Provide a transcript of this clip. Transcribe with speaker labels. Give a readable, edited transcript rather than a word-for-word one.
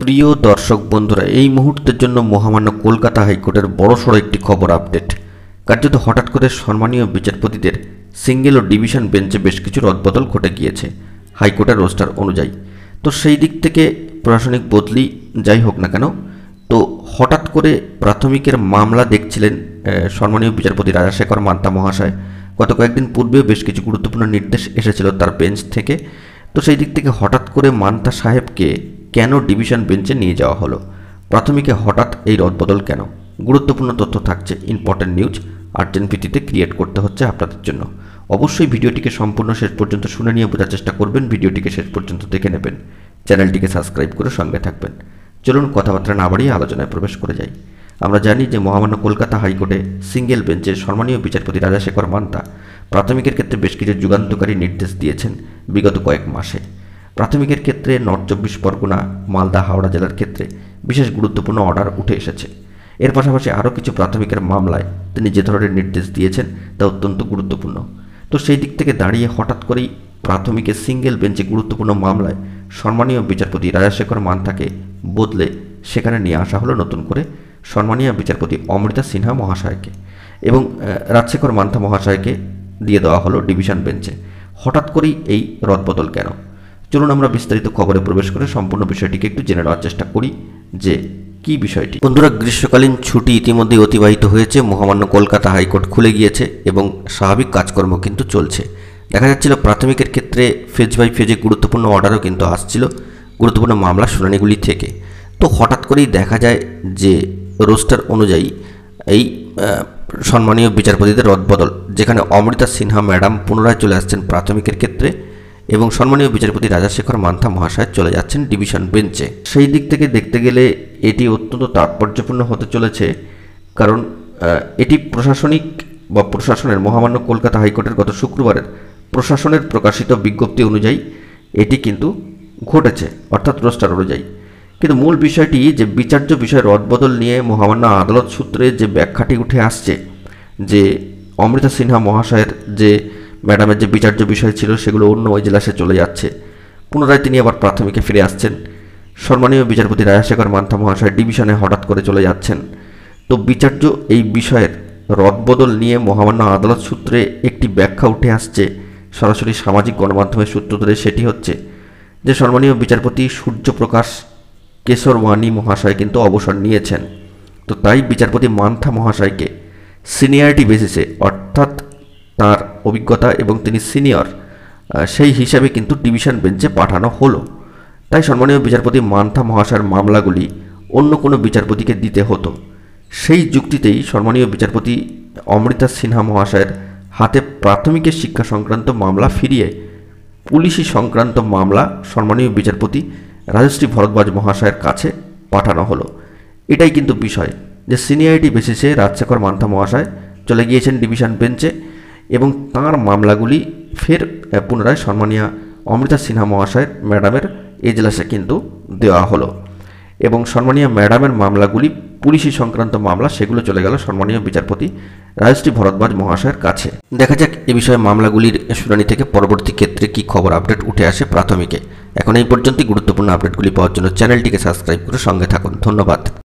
Speaker 1: প্রিয় দর্শক বন্ধুরা, এই মুহূর্তের জন্য মহামান্য কলকাতা হাইকোর্টের বড়সড় একটি খবর আপডেট। কার্যত হঠাৎ করে সম্মানীয় বিচারপতিদের সিঙ্গেল ও ডিভিশন বেঞ্চে বেশ কিছু রদবদল ঘটে গিয়েছে হাইকোর্টের রোস্টার অনুযায়ী। তো সেই দিক থেকে প্রশাসনিক বদলি যাই হোক না কেন, তো হঠাৎ করে প্রাথমিকের মামলা দেখছিলেন সম্মানীয় বিচারপতি রাজাশেখর মান্তা মহাশয়। গত কয়েকদিন পূর্বেও বেশ কিছু গুরুত্বপূর্ণ নির্দেশ এসেছিল তার বেঞ্চ থেকে। তো সেই দিক থেকে হঠাৎ করে মান্তা সাহেবকে কেন ডিভিশন বেঞ্চে নিয়ে যাওয়া হলো, প্রাথমিকে হঠাৎ এই রদবদল কেন, গুরুত্বপূর্ণ তথ্য থাকছে। ইম্পর্টেন্ট নিউজ আর্জেন্ট ভিত্তিতে ক্রিয়েট করতে হচ্ছে আপনাদের জন্য। অবশ্যই ভিডিওটিকে সম্পূর্ণ শেষ পর্যন্ত শুনে নিয়ে বোঝার চেষ্টা করবেন, ভিডিওটিকে শেষ পর্যন্ত দেখে নেবেন, চ্যানেলটিকে সাবস্ক্রাইব করে সঙ্গে থাকবেন। চলুন কথাবার্তা না বাড়িয়ে আলোচনায় প্রবেশ করে যাই। আমরা জানি যে মহামান্য কলকাতা হাইকোর্টে সিঙ্গেল বেঞ্চে সম্মানীয় বিচারপতি রাজাশেখর মান্তা প্রাথমিকের ক্ষেত্রে বেশ কিছু যুগান্তকারী নির্দেশ দিয়েছেন বিগত কয়েক মাসে। প্রাথমিকের ক্ষেত্রে নর্থ 24 পরগনা, মালদা, হাওড়া জেলার ক্ষেত্রে বিশেষ গুরুত্বপূর্ণ অর্ডার উঠে এসেছে। এর পাশাপাশি আরও কিছু প্রাথমিকের মামলায় তিনি যে ধরনের নির্দেশ দিয়েছেন তা অত্যন্ত গুরুত্বপূর্ণ। তো সেই দিক থেকে দাঁড়িয়ে হঠাৎ করেই প্রাথমিকের সিঙ্গেল বেঞ্চে গুরুত্বপূর্ণ মামলায় সম্মানীয় বিচারপতি রাজাশেখর মান্তাকে বদলে সেখানে নিয়ে আসা হলো নতুন করে সম্মানীয় বিচারপতি অমৃতা সিনহা মহাশয়কে, এবং রাজশেখর মান্তা মহাশয়কে দিয়ে দেওয়া হলো ডিভিশন বেঞ্চে। হঠাৎ করেই এই রদবদল কেন? চলুন আমরা বিস্তারিত খবরে প্রবেশ করে সম্পূর্ণ বিষয়টিকে একটু জেনে নেওয়ার চেষ্টা করি যে কি বিষয়টি। বন্ধুরা, গ্রীষ্মকালীন ছুটি ইতিমধ্যেই অতিবাহিত হয়েছে, মহামান্য কলকাতা হাইকোর্ট খুলে গিয়েছে এবং স্বাভাবিক কাজকর্ম কিন্তু চলছে। দেখা যাচ্ছিল প্রাথমিকের ক্ষেত্রে ফেজ বাই ফেজে গুরুত্বপূর্ণ অর্ডারও কিন্তু আসছিল গুরুত্বপূর্ণ মামলা শুনানিগুলি থেকে। তো হঠাৎ করেই দেখা যায় যে রোস্টার অনুযায়ী এই সম্মানীয় বিচারপতিদের রদবদল, যেখানে অমৃতা সিনহা ম্যাডাম পুনরায় চলে আসছেন প্রাথমিকের ক্ষেত্রে এবং সম্মানীয় বিচারপতি রাজাশেখর মান্তা মহাশয় চলে যাচ্ছেন ডিভিশন বেঞ্চে। সেই দিক থেকে দেখতে গেলে এটি অত্যন্ত তাৎপর্যপূর্ণ হতে চলেছে, কারণ এটি প্রশাসনিক বা প্রশাসনের মহামান্য কলকাতা হাইকোর্টের গত শুক্রবারের প্রশাসনের প্রকাশিত বিজ্ঞপ্তি অনুযায়ী এটি কিন্তু ঘটেছে, অর্থাৎ রোস্টার অনুযায়ী। কিন্তু মূল বিষয়টি যে বিচার্য বিষয় রদবদল নিয়ে মহামান্য আদালত সূত্রে যে ব্যাখ্যাটি উঠে আসছে যে অমৃতা সিনহা মহাশয়ের যে ম্যাডামের যে বিচার্য বিষয় ছিল সেগুলো অন্য এজলাসে চলে যাচ্ছে, পুনরায় তিনি আবার প্রাথমিকে ফিরে আসছেন। সম্মানীয় বিচারপতি রাজাশেখর মান্তা মহাশয় ডিভিশনে হঠাৎ করে চলে যাচ্ছেন। তো বিচার্য এই বিষয়ের রদবদল নিয়ে মহামান্য আদালত সূত্রে একটি ব্যাখ্যা উঠে আসছে সরাসরি সামাজিক গণমাধ্যমের সূত্র ধরে। সেটি হচ্ছে যে সম্মানীয় বিচারপতি সূর্যপ্রকাশ কেশরওয়ানি মহাশয় কিন্তু অবসর নিয়েছেন। তো তাই বিচারপতি মান্থা মহাশয়কে সিনিয়রিটি বেসিসে, অর্থাৎ তার অভিজ্ঞতা এবং তিনি সিনিয়র সেই হিসাবে কিন্তু ডিভিশন বেঞ্চে পাঠানো হলো। তাই সম্মানীয় বিচারপতি মান্থা মহাশয়ের মামলাগুলি অন্য কোনো বিচারপতিকে দিতে হতো। সেই যুক্তিতেই সম্মানীয় বিচারপতি অমৃতা সিনহা মহাশয়ের হাতে প্রাথমিকের শিক্ষা সংক্রান্ত মামলা ফিরিয়ে পুলিশি সংক্রান্ত মামলা সম্মানীয় বিচারপতি রাজশ্রী ভরদ্বাজ মহাশয়ের কাছে পাঠানো হলো। এটাই কিন্তু বিষয় যে সিনিয়রিটি বেসিসে রাজশেখর মান্তা মহাশয় চলে গিয়েছেন ডিভিশন বেঞ্চে এবং তাঁর মামলাগুলি ফের পুনরায় সম্মানীয় অমৃতা সিনহা মহাশয়ের ম্যাডামের এজলাসে কিন্তু দেওয়া হলো, এবং সম্মানীয় ম্যাডামের মামলাগুলি পুলিশি সংক্রান্ত মামলা সেগুলো চলে গেল সম্মানীয় বিচারপতি রাজশ্রী ভরদ্বাজ মহাশয়ের কাছে। দেখা যাক এ বিষয়ে মামলাগুলির শুনানি থেকে পরবর্তী ক্ষেত্রে কি খবর আপডেট উঠে আসে প্রাথমিকে। এখন এই পর্যন্তই। গুরুত্বপূর্ণ আপডেটগুলি পাওয়ার জন্য চ্যানেলটিকে সাবস্ক্রাইব করে সঙ্গে থাকুন। ধন্যবাদ।